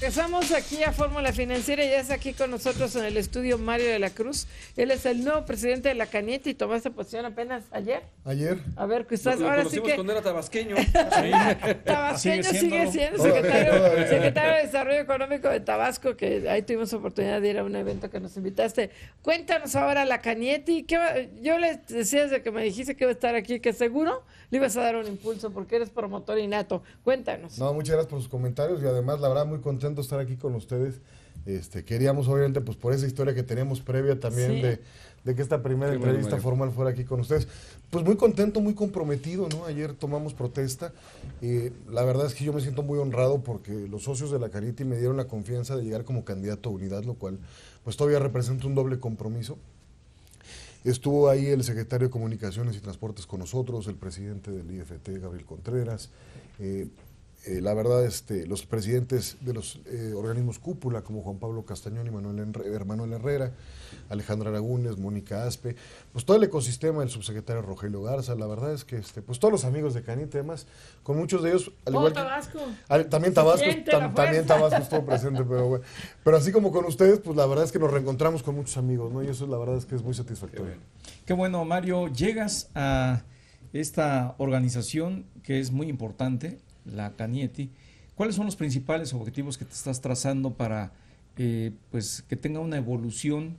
regresamos aquí a Fórmula Financiera y ya está aquí con nosotros en el estudio Mario de la Cruz. Él es el nuevo presidente de la Canieti y tomaste posición apenas ayer. Ayer. A ver, que estás Lo ahora sí conocimos que cuando era tabasqueño. tabasqueño sigue siendo secretario de Desarrollo Económico de Tabasco, que ahí tuvimos oportunidad de ir a un evento que nos invitaste. Cuéntanos ahora la Canieti. Yo le decía desde que me dijiste que iba a estar aquí, que seguro le ibas a dar un impulso porque eres promotor innato. Cuéntanos. No, muchas gracias por sus comentarios y además la verdad muy contento de estar aquí con ustedes. Queríamos obviamente pues por esa historia que teníamos previa también Sí. de que esta primera entrevista formal fuera aquí con ustedes. Pues muy contento, muy comprometido, ¿no? Ayer tomamos protesta. La verdad es que yo me siento muy honrado porque los socios de la Canieti me dieron la confianza de llegar como candidato a unidad, lo cual pues todavía representa un doble compromiso. Estuvo ahí el secretario de Comunicaciones y Transportes con nosotros, el presidente del IFT, Gabriel Contreras, la verdad, los presidentes de los organismos cúpula, como Juan Pablo Castañón y Manuel Herrera, Alejandra Aragúnez, Mónica Aspe, pues todo el ecosistema, el subsecretario Rogelio Garza, la verdad es que pues todos los amigos de Canieti, además, con muchos de ellos, al igual Tabasco. también Tabasco, También Tabasco estuvo presente, pero bueno, pero así como con ustedes, pues la verdad es que nos reencontramos con muchos amigos, ¿no? Y eso la verdad es que es muy satisfactorio. Qué bueno, Mario, llegas a esta organización que es muy importante, la Canieti. ¿Cuáles son los principales objetivos que te estás trazando para pues que tenga una evolución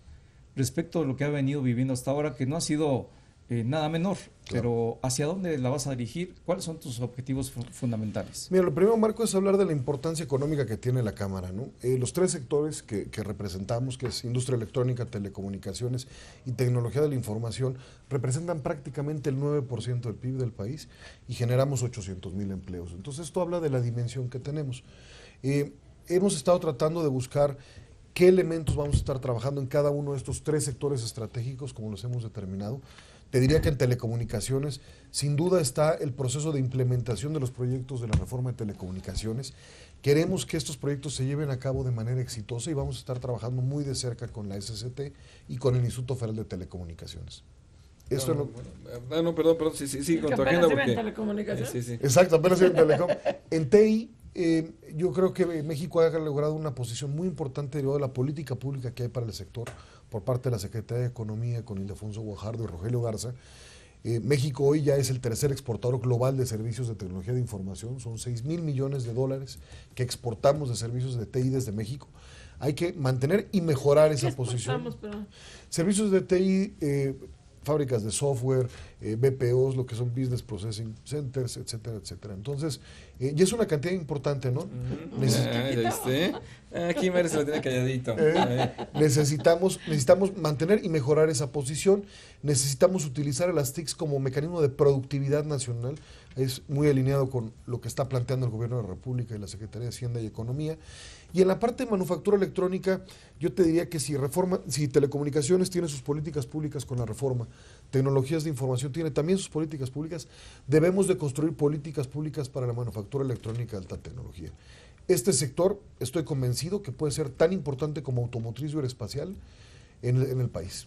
respecto de lo que ha venido viviendo hasta ahora, que no ha sido nada menor, claro, pero ¿hacia dónde la vas a dirigir? ¿Cuáles son tus objetivos fundamentales? Mira, lo primero, Marco, es hablar de la importancia económica que tiene la Cámara, ¿no? Los tres sectores que representamos, que es industria electrónica, telecomunicaciones y tecnología de la información, representan prácticamente el 9% del PIB del país y generamos 800,000 empleos. Entonces, esto habla de la dimensión que tenemos. Hemos estado tratando de buscar qué elementos vamos a estar trabajando en cada uno de estos tres sectores estratégicos, como los hemos determinado. Te diría que en telecomunicaciones, sin duda está el proceso de implementación de los proyectos de la reforma de telecomunicaciones. Queremos que estos proyectos se lleven a cabo de manera exitosa y vamos a estar trabajando muy de cerca con la SCT y con el Instituto Federal de Telecomunicaciones. Esto Perdón, sí, con tu agenda porque... telecomunicaciones. Sí. Exacto, apenas en Telecom. En TI, yo creo que México ha logrado una posición muy importante derivada de la política pública que hay para el sector por parte de la Secretaría de Economía con Ildefonso Guajardo y Rogelio Garza. México hoy ya es el tercer exportador global de servicios de tecnología de información. Son 6,000 millones de dólares que exportamos de servicios de TI desde México. Hay que mantener y mejorar esa posición. Servicios de TI, fábricas de software, BPOs, lo que son Business Processing Centers, etcétera, etcétera. Entonces, y es una cantidad importante, ¿no? Aquí Mario se lo tiene calladito. Necesitamos mantener y mejorar esa posición. Necesitamos utilizar a las TICs como mecanismo de productividad nacional. Es muy alineado con lo que está planteando el Gobierno de la República y la Secretaría de Hacienda y Economía. Y en la parte de manufactura electrónica, yo te diría que si telecomunicaciones tiene sus políticas públicas con la reforma, tecnologías de información tiene también sus políticas públicas, debemos de construir políticas públicas para la manufactura electrónica de alta tecnología. Este sector, estoy convencido que puede ser tan importante como automotriz y aeroespacial en el país.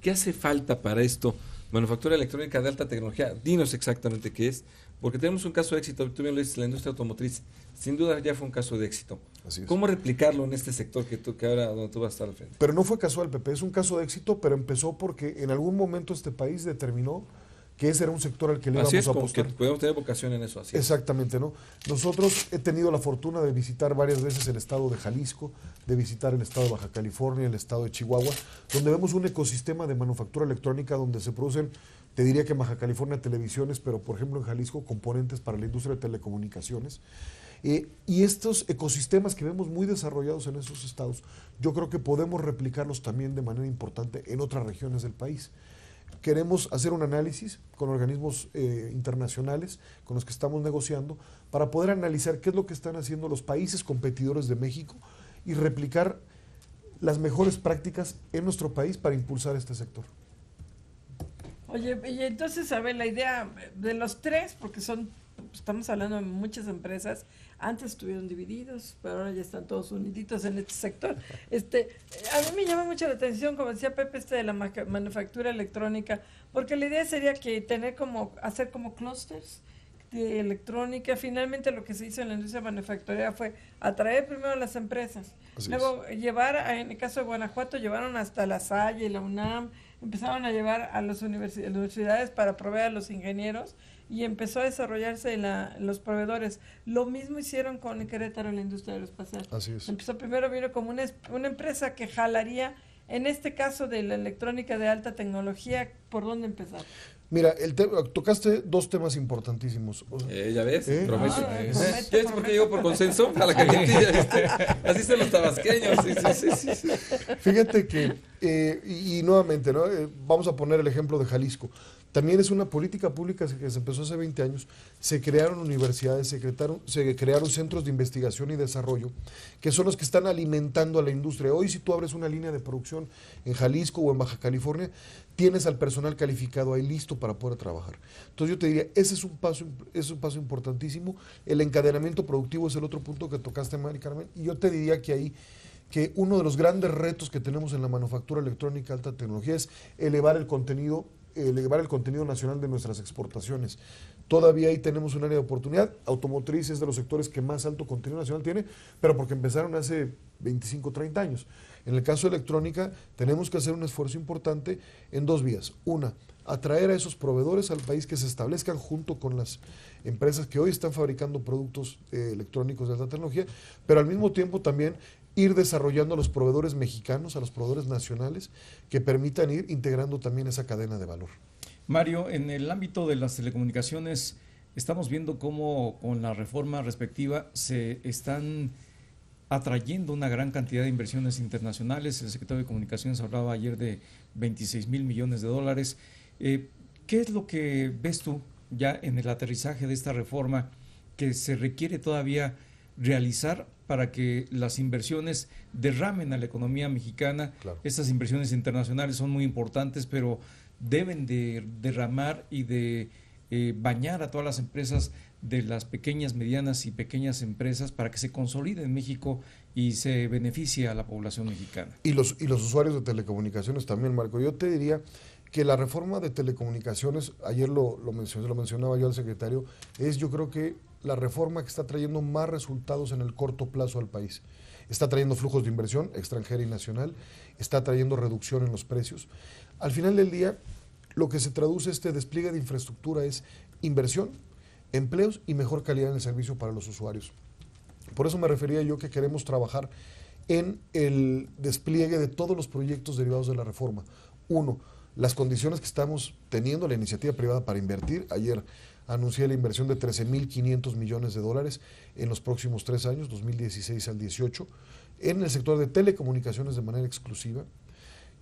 ¿Qué hace falta para esto? Manufactura electrónica de alta tecnología, dinos exactamente qué es, porque tenemos un caso de éxito, tú bien lo dices, la industria automotriz, sin duda ya fue un caso de éxito. Así es. ¿Cómo replicarlo en este sector que ahora donde tú vas a estar al frente? Pero no fue casual, Pepe, es un caso de éxito, pero empezó porque en algún momento este país determinó que ese era un sector al que le íbamos a apostar. Que podemos tener vocación en eso, así Exactamente, ¿no? Nosotros he tenido la fortuna de visitar varias veces el estado de Jalisco, de visitar el estado de Baja California, el estado de Chihuahua, donde vemos un ecosistema de manufactura electrónica donde se producen, te diría que en Baja California televisiones, pero por ejemplo en Jalisco componentes para la industria de telecomunicaciones. Y estos ecosistemas que vemos muy desarrollados en esos estados, yo creo que podemos replicarlos también de manera importante en otras regiones del país. Queremos hacer un análisis con organismos internacionales con los que estamos negociando para poder analizar qué es lo que están haciendo los países competidores de México y replicar las mejores prácticas en nuestro país para impulsar este sector. Oye, y entonces, a ver, la idea de los tres, porque estamos hablando de muchas empresas, antes estuvieron divididos, pero ahora ya están todos uniditos en este sector. A mí me llama mucho la atención, como decía Pepe, de la manufactura electrónica, porque la idea sería que hacer como clústeres, de electrónica. Finalmente lo que se hizo en la industria manufacturera fue atraer primero a las empresas, luego llevar, en el caso de Guanajuato, llevaron hasta la Salle, la UNAM, empezaron a llevar a las universidades para proveer a los ingenieros y empezó a desarrollarse los proveedores. Lo mismo hicieron con Querétaro en la industria aeroespacial. Así es. Vino como una empresa que jalaría, en este caso de la electrónica de alta tecnología, ¿por dónde empezar? Mira, tocaste dos temas importantísimos. Ya ves, prometo. Prometo. ¿Por qué llegó por consenso? A la cañetilla, ¿viste? Así son los tabasqueños. Sí. Fíjate que, y nuevamente, ¿no? Vamos a poner el ejemplo de Jalisco. También es una política pública que se empezó hace 20 años. Se crearon universidades, se crearon centros de investigación y desarrollo, que son los que están alimentando a la industria. Hoy, si tú abres una línea de producción en Jalisco o en Baja California, tienes al personal calificado ahí listo para poder trabajar. Entonces yo te diría, ese es un paso importantísimo. El encadenamiento productivo es el otro punto que tocaste, Mari Carmen, y yo te diría que uno de los grandes retos que tenemos en la manufactura electrónica alta tecnología es elevar el contenido nacional de nuestras exportaciones. Todavía ahí tenemos un área de oportunidad. Automotriz es de los sectores que más alto contenido nacional tiene, pero porque empezaron hace 25, 30 años. En el caso de electrónica, tenemos que hacer un esfuerzo importante en dos vías. Una, atraer a esos proveedores al país que se establezcan junto con las empresas que hoy están fabricando productos electrónicos de alta tecnología, pero al mismo tiempo también ir desarrollando a los proveedores mexicanos, a los proveedores nacionales, que permitan ir integrando también esa cadena de valor. Mario, en el ámbito de las telecomunicaciones, estamos viendo cómo con la reforma respectiva se están atrayendo una gran cantidad de inversiones internacionales. El secretario de Comunicaciones hablaba ayer de 26,000 millones de dólares. ¿Qué es lo que ves tú ya en el aterrizaje de esta reforma que se requiere todavía realizar para que las inversiones derramen a la economía mexicana? Claro. Estas inversiones internacionales son muy importantes, pero deben de derramar y de bañar a todas las empresas, de las pequeñas, medianas y pequeñas empresas, para que se consolide en México y se beneficie a la población mexicana. Y los usuarios de telecomunicaciones también, Marco. Yo te diría que la reforma de telecomunicaciones, ayer lo mencionaba yo al secretario, yo creo que la reforma que está trayendo más resultados en el corto plazo al país. Está trayendo flujos de inversión extranjera y nacional, está trayendo reducción en los precios. Al final del día, lo que se traduce este despliegue de infraestructura es inversión, empleos y mejor calidad en el servicio para los usuarios. Por eso me refería yo que queremos trabajar en el despliegue de todos los proyectos derivados de la reforma. Uno, las condiciones que estamos teniendo la iniciativa privada para invertir. Ayer anuncié la inversión de 13,500 millones de dólares en los próximos 3 años, 2016 al 18, en el sector de telecomunicaciones de manera exclusiva,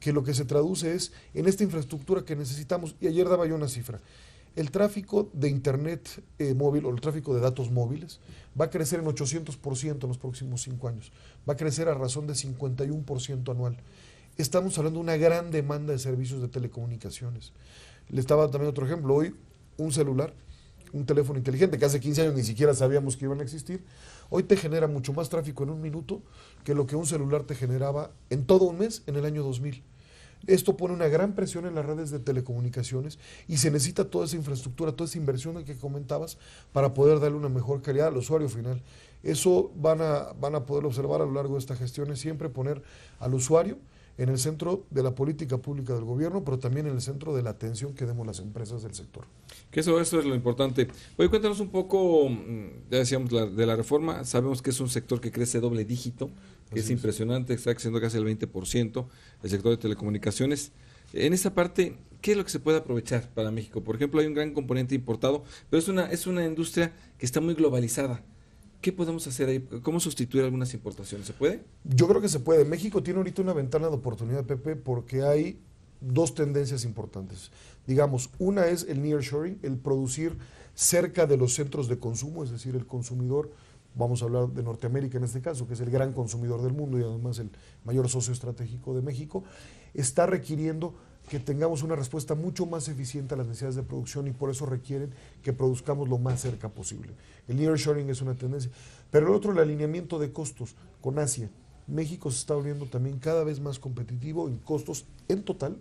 que lo que se traduce es en esta infraestructura que necesitamos. Y ayer daba yo una cifra. El tráfico de internet móvil o el tráfico de datos móviles va a crecer en 800% en los próximos 5 años. Va a crecer a razón de 51% anual. Estamos hablando de una gran demanda de servicios de telecomunicaciones. Le estaba también otro ejemplo. Hoy un celular, un teléfono inteligente, que hace 15 años ni siquiera sabíamos que iban a existir, hoy te genera mucho más tráfico en un minuto que lo que un celular te generaba en todo un mes en el año 2000. Esto pone una gran presión en las redes de telecomunicaciones y se necesita toda esa infraestructura, toda esa inversión que comentabas para poder darle una mejor calidad al usuario final. Eso van a poder observar a lo largo de esta gestión, es siempre poner al usuario en el centro de la política pública del gobierno, pero también en el centro de la atención que demos las empresas del sector. Que eso es lo importante. Oye, cuéntanos un poco, ya decíamos, de la reforma. Sabemos que es un sector que crece doble dígito, que es impresionante, está creciendo casi el 20%, el sector de telecomunicaciones. En esa parte, ¿qué es lo que se puede aprovechar para México? Por ejemplo, hay un gran componente importado, pero es una industria que está muy globalizada. ¿Qué podemos hacer ahí? ¿Cómo sustituir algunas importaciones? ¿Se puede? Yo creo que se puede. México tiene ahorita una ventana de oportunidad, Pepe, porque hay dos tendencias importantes. Digamos, una es el nearshoring, el producir cerca de los centros de consumo, es decir, el consumidor, vamos a hablar de Norteamérica en este caso, que es el gran consumidor del mundo y además el mayor socio estratégico de México, está requiriendo que tengamos una respuesta mucho más eficiente a las necesidades de producción y por eso requieren que produzcamos lo más cerca posible. El nearshoring es una tendencia. Pero el otro, el alineamiento de costos con Asia. México se está volviendo también cada vez más competitivo en costos en total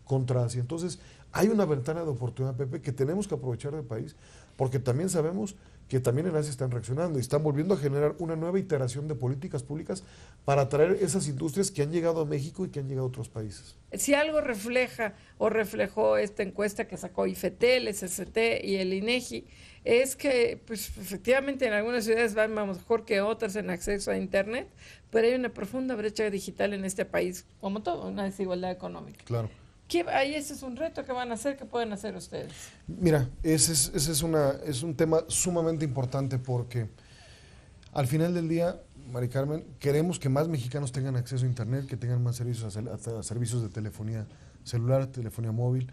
contra Asia. Entonces, hay una ventana de oportunidad, Pepe, que tenemos que aprovechar del país porque también sabemos que también en Asia están reaccionando y están volviendo a generar una nueva iteración de políticas públicas para atraer esas industrias que han llegado a México y que han llegado a otros países. Si algo refleja o reflejó esta encuesta que sacó IFT, el SST y el INEGI, es que pues efectivamente en algunas ciudades van mejor que otras en acceso a Internet, pero hay una profunda brecha digital en este país, como todo, una desigualdad económica. Claro. Ahí ese es un reto que van a hacer, que pueden hacer ustedes. Mira, ese es un tema sumamente importante porque al final del día, Mari Carmen, queremos que más mexicanos tengan acceso a Internet, que tengan más servicios a servicios de telefonía celular, telefonía móvil.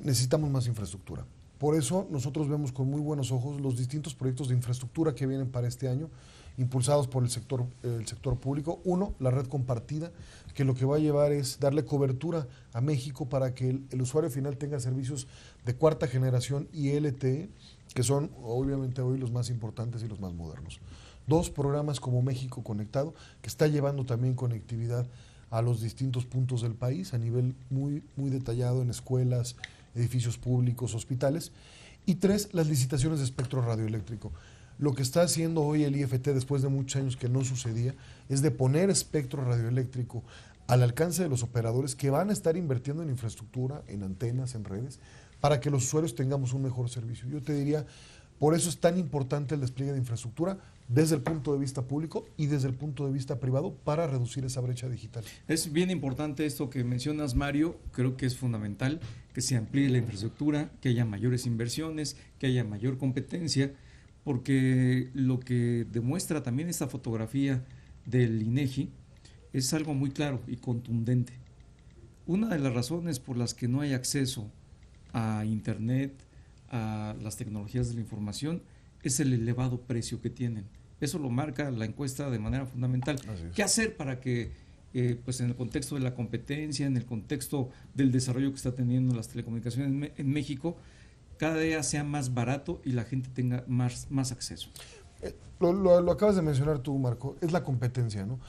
Necesitamos más infraestructura. Por eso nosotros vemos con muy buenos ojos los distintos proyectos de infraestructura que vienen para este año, impulsados por el sector público. Uno, la red compartida, que lo que va a llevar es darle cobertura a México para que el usuario final tenga servicios de cuarta generación y LTE, que son obviamente hoy los más importantes y los más modernos. Dos, programas como México Conectado, que está llevando también conectividad a los distintos puntos del país a nivel muy, muy detallado en escuelas, edificios públicos, hospitales. Y tres, las licitaciones de espectro radioeléctrico. Lo que está haciendo hoy el IFT, después de muchos años que no sucedía, es de poner espectro radioeléctrico al alcance de los operadores que van a estar invirtiendo en infraestructura, en antenas, en redes, para que los usuarios tengamos un mejor servicio. Yo te diría, por eso es tan importante el despliegue de infraestructura desde el punto de vista público y desde el punto de vista privado para reducir esa brecha digital. Es bien importante esto que mencionas, Mario. Creo que es fundamental que se amplíe la infraestructura, que haya mayores inversiones, que haya mayor competencia, porque lo que demuestra también esta fotografía del INEGI es algo muy claro y contundente. Una de las razones por las que no hay acceso a Internet, a las tecnologías de la información, es el elevado precio que tienen. Eso lo marca la encuesta de manera fundamental. ¿Qué hacer para que, pues en el contexto de la competencia, en el contexto del desarrollo que está teniendo las telecomunicaciones en México, cada día sea más barato y la gente tenga más acceso? Lo acabas de mencionar tú, Marco, es la competencia, ¿no?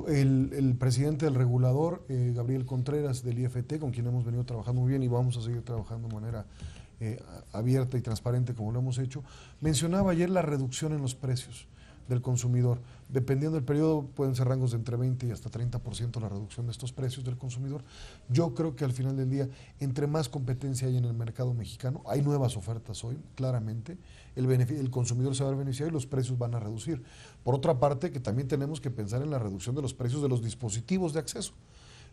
El presidente del regulador, Gabriel Contreras, del IFT, con quien hemos venido trabajando muy bien y vamos a seguir trabajando de manera abierta y transparente como lo hemos hecho, mencionaba ayer la reducción en los precios del consumidor. Dependiendo del periodo, pueden ser rangos de entre 20 y hasta 30% la reducción de estos precios del consumidor. Yo creo que al final del día, entre más competencia hay en el mercado mexicano, hay nuevas ofertas hoy, claramente, el consumidor se va a beneficiar y los precios van a reducir. Por otra parte, que también tenemos que pensar en la reducción de los precios de los dispositivos de acceso.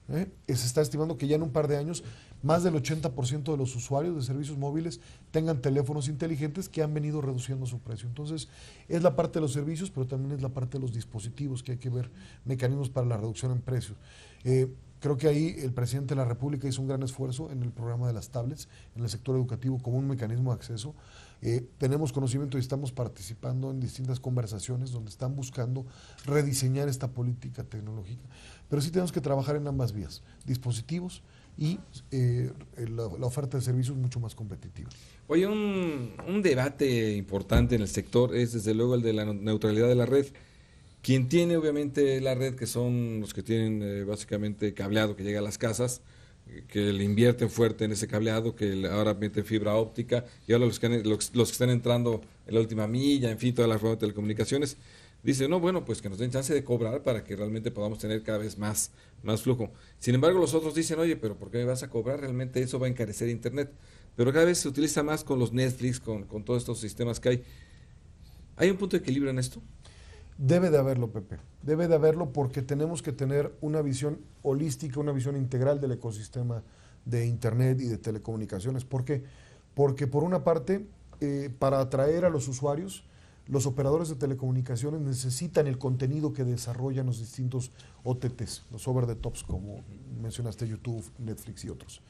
Se está estimando que ya en un par de años más del 80% de los usuarios de servicios móviles tengan teléfonos inteligentes que han venido reduciendo su precio. Entonces, es la parte de los servicios, pero también es la parte de los dispositivos que hay que ver mecanismos para la reducción en precios. Creo que ahí el presidente de la República hizo un gran esfuerzo en el programa de las tablets, en el sector educativo, como un mecanismo de acceso. Tenemos conocimiento y estamos participando en distintas conversaciones donde están buscando rediseñar esta política tecnológica. Pero sí tenemos que trabajar en ambas vías, dispositivos y la oferta de servicios mucho más competitiva. Oye, un debate importante en el sector es desde luego el de la neutralidad de la red. Quien tiene obviamente la red, que son los que tienen básicamente cableado que llega a las casas, que le invierten fuerte en ese cableado, que ahora meten fibra óptica, y ahora los que están entrando en la última milla, en fin, todas las formas de telecomunicaciones, dicen, no, bueno, pues que nos den chance de cobrar para que realmente podamos tener cada vez más flujo. Sin embargo, los otros dicen, oye, pero ¿por qué me vas a cobrar? Realmente eso va a encarecer Internet. Pero cada vez se utiliza más con los Netflix, con todos estos sistemas que hay. ¿Hay un punto de equilibrio en esto? Debe de haberlo, Pepe. Debe de haberlo porque tenemos que tener una visión holística, una visión integral del ecosistema de Internet y de telecomunicaciones. ¿Por qué? Porque por una parte, para atraer a los usuarios, los operadores de telecomunicaciones necesitan el contenido que desarrollan los distintos OTTs, los over the tops, como mencionaste, YouTube, Netflix y otros.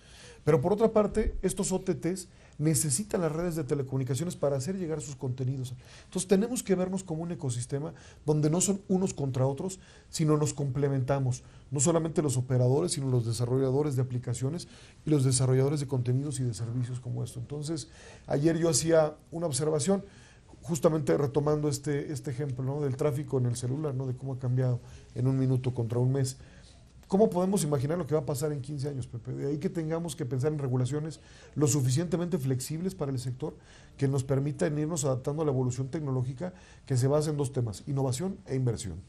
Pero por otra parte, estos OTTs necesitan las redes de telecomunicaciones para hacer llegar sus contenidos. Entonces tenemos que vernos como un ecosistema donde no son unos contra otros, sino nos complementamos. No solamente los operadores, sino los desarrolladores de aplicaciones y los desarrolladores de contenidos y de servicios como esto. Entonces, ayer yo hacía una observación, justamente retomando este ejemplo, ¿no?, del tráfico en el celular, ¿no?, de cómo ha cambiado en un minuto contra un mes. ¿Cómo podemos imaginar lo que va a pasar en 15 años, Pepe? De ahí que tengamos que pensar en regulaciones lo suficientemente flexibles para el sector que nos permitan irnos adaptando a la evolución tecnológica que se basa en dos temas, innovación e inversión.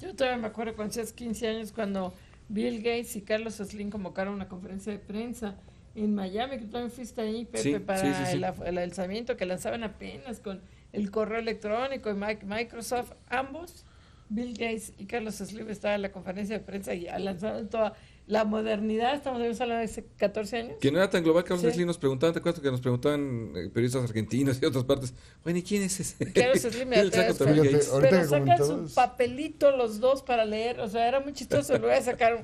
Yo todavía me acuerdo cuando hacías 15 años cuando Bill Gates y Carlos Slim convocaron una conferencia de prensa en Miami, que tú también fuiste ahí, Pepe, Sí, para sí. el lanzamiento que lanzaban apenas con el correo electrónico y Microsoft, ambos, Bill Gates y Carlos Slim estaban en la conferencia de prensa y lanzaron toda la modernidad, estamos hablando de hace 14 años. Que no era tan global, Carlos Sí. Slim nos preguntaban, ¿te acuerdas que nos preguntaban periodistas argentinos y de otras partes? Bueno, ¿y quién es ese? Carlos Slim y El saco también Fíjate, Gates. ahorita pero que sacan comentabas- su papelito los dos para leer, o sea, era muy chistoso. Luego sacaron,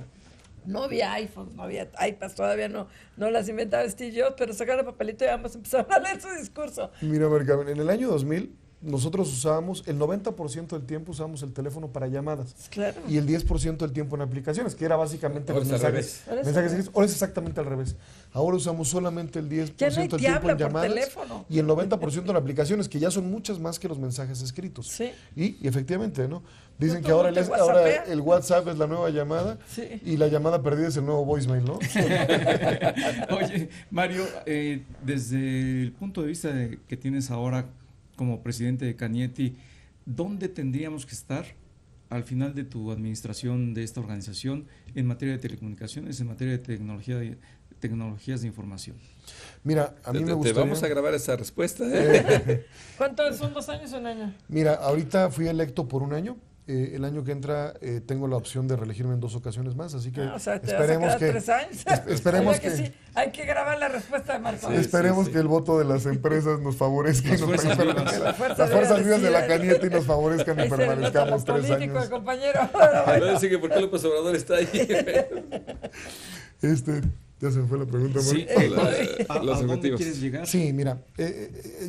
no había iPhones, no había iPads, todavía no las inventaba Steve Jobs, pero sacaron el papelito y ambos empezaron a leer su discurso. Mira, Marcaben, en el año 2000 nosotros usábamos, el 90% del tiempo usábamos el teléfono para llamadas. Claro. Y el 10% del tiempo en aplicaciones, que era básicamente Ahora los es al mensajes. revés. mensajes escritos. Ahora es exactamente al revés. Ahora usamos solamente el 10% Ya nadie del te tiempo habla en por llamadas teléfono. y el 90% en aplicaciones, que ya son muchas más que los mensajes escritos. Sí. Y efectivamente, ¿no? Dicen No, que ahora, todo te ahora whatsappea. el WhatsApp es la nueva llamada Sí. y la llamada perdida es el nuevo voicemail, ¿no? Oye, Mario, desde el punto de vista que tienes ahora como presidente de Cañetti, ¿dónde tendríamos que estar al final de tu administración de esta organización en materia de telecomunicaciones, en materia de tecnologías de información? Mira, a mí me Te gustaría... vamos a grabar esa respuesta. ¿Eh? ¿Cuántos son 2 años o un año? Mira, ahorita fui electo por un año. El año que entra tengo la opción de reelegirme en 2 ocasiones más, así que O sea, te esperemos vas a quedar que 3 años. esperemos O sea que sí, hay que grabar la respuesta de Marco. esperemos que el voto de las empresas nos favorezca y Las nos fuerzas vivas. las fuerzas fuerzas vivas de la deciden. Cañete y nos favorezcan y Ahí se denota lo permanezcamos 3 político, años. compañero. Luego sigue, ¿por qué López Obrador está ahí? Ya se me fue la pregunta, Sí, Mario. ¿a Los dónde objetivos. quieres llegar? Sí, mira,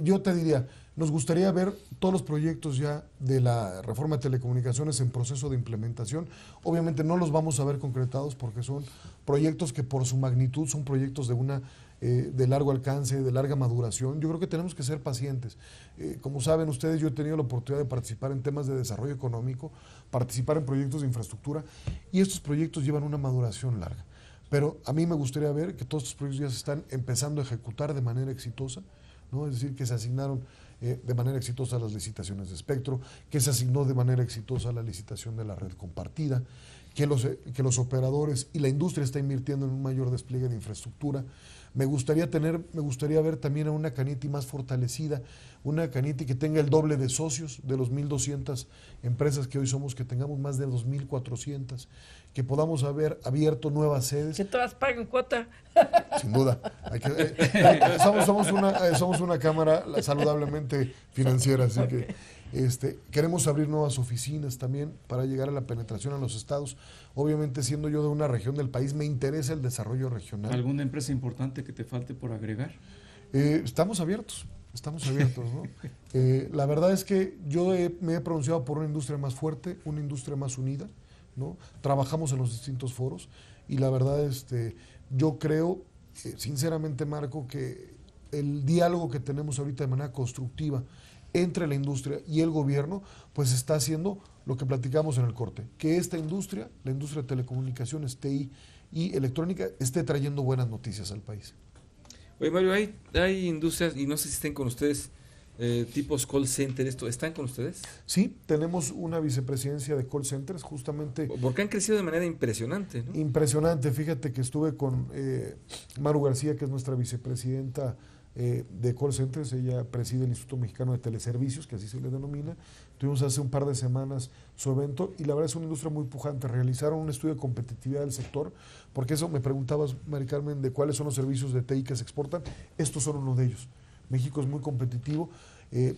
yo te diría, nos gustaría ver todos los proyectos ya de la reforma de telecomunicaciones en proceso de implementación. Obviamente no los vamos a ver concretados porque son proyectos que por su magnitud son proyectos de largo alcance, de larga maduración. Yo creo que tenemos que ser pacientes. Como saben ustedes, yo he tenido la oportunidad de participar en temas de desarrollo económico, participar en proyectos de infraestructura y estos proyectos llevan una maduración larga. Pero a mí me gustaría ver que todos estos proyectos ya se están empezando a ejecutar de manera exitosa, ¿no? Es decir, que se asignaron de manera exitosa las licitaciones de espectro, que se asignó de manera exitosa la licitación de la red compartida, que los operadores y la industria está invirtiendo en un mayor despliegue de infraestructura. Me gustaría ver también a una Cañetti más fortalecida, una Cañetti que tenga el doble de socios de los 1,200 empresas que hoy somos, que tengamos más de 2,400, que podamos haber abierto nuevas sedes. Que todas paguen cuota. Sin duda. Somos una cámara saludablemente financiera, así que queremos abrir nuevas oficinas también para llegar a la penetración a los estados. Obviamente, siendo yo de una región del país, me interesa el desarrollo regional. ¿Alguna empresa importante que te falte por agregar? Estamos abiertos, ¿no? La verdad es que yo me he pronunciado por una industria más fuerte, una industria más unida, ¿no? Trabajamos en los distintos foros y la verdad yo creo, sinceramente, Marco, que el diálogo que tenemos ahorita de manera constructiva entre la industria y el gobierno, pues está haciendo lo que platicamos en el corte, que esta industria, la industria de telecomunicaciones, TI y electrónica, esté trayendo buenas noticias al país. Oye, Mario, hay industrias, y no sé si estén con ustedes, tipos call center, ¿están con ustedes? Sí, tenemos una vicepresidencia de call centers, justamente. Porque han crecido de manera impresionante, ¿no? Impresionante, fíjate que estuve con Maru García, que es nuestra vicepresidenta de call centers, ella preside el Instituto Mexicano de Teleservicios, que así se le denomina. Tuvimos hace un par de semanas su evento y la verdad es una industria muy pujante. Realizaron un estudio de competitividad del sector, porque eso me preguntabas, Mari Carmen, de cuáles son los servicios de TI que se exportan. Estos son uno de ellos. México es muy competitivo.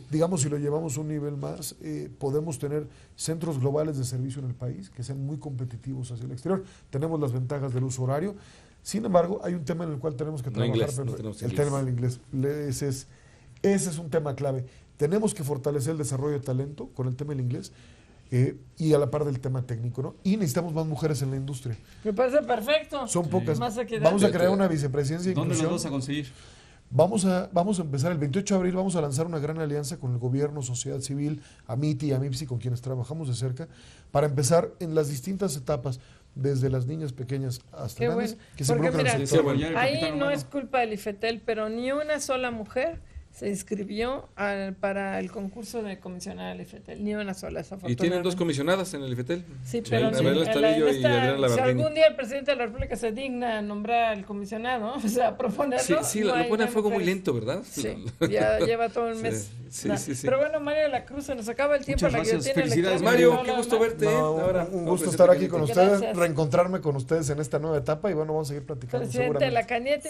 Digamos, si lo llevamos a un nivel más, podemos tener centros globales de servicio en el país que sean muy competitivos hacia el exterior. Tenemos las ventajas del uso horario. Sin embargo, hay un tema en el cual tenemos que trabajar, el tema del inglés. Ese es un tema clave. Tenemos que fortalecer el desarrollo de talento con el tema del inglés y a la par del tema técnico, ¿no? Y necesitamos más mujeres en la industria. Me parece perfecto. Son pocas. Más equidad. Vamos a crear una vicepresidencia de ¿Dónde inclusión. los vas a conseguir? Vamos a empezar el 28 de abril, vamos a lanzar una gran alianza con el gobierno, sociedad civil, AMITI y AMIPSI, con quienes trabajamos de cerca, para empezar en las distintas etapas desde las niñas pequeñas hasta Qué grandes, bueno. que se Porque involucran en el mira, sector. ahí no es culpa del IFETEL, pero ni una sola mujer se inscribió para el concurso de comisionada del IFETEL, ni una sola, Y tienen 2 comisionadas en el IFETEL. Sí, pero Adriana Estalillo y Adriana si Labardini. algún día el presidente de la República se digna a nombrar al comisionado, o sea, proponerlo. Sí, no lo hay pone a una fuego mujer. muy lento, ¿verdad? Sí, ya lleva todo un mes. Sí. Pero bueno, Mario de la Cruz, se nos acaba el tiempo. Muchas La gracias. guillotina Felicidades, electrónica, Mario, no qué habla gusto más. verte. No, Ahora, un no, gusto presidente estar aquí Cañete. con ustedes, Gracias. reencontrarme con ustedes en esta nueva etapa y bueno, vamos a seguir platicando Presidente de seguramente. la Cañete.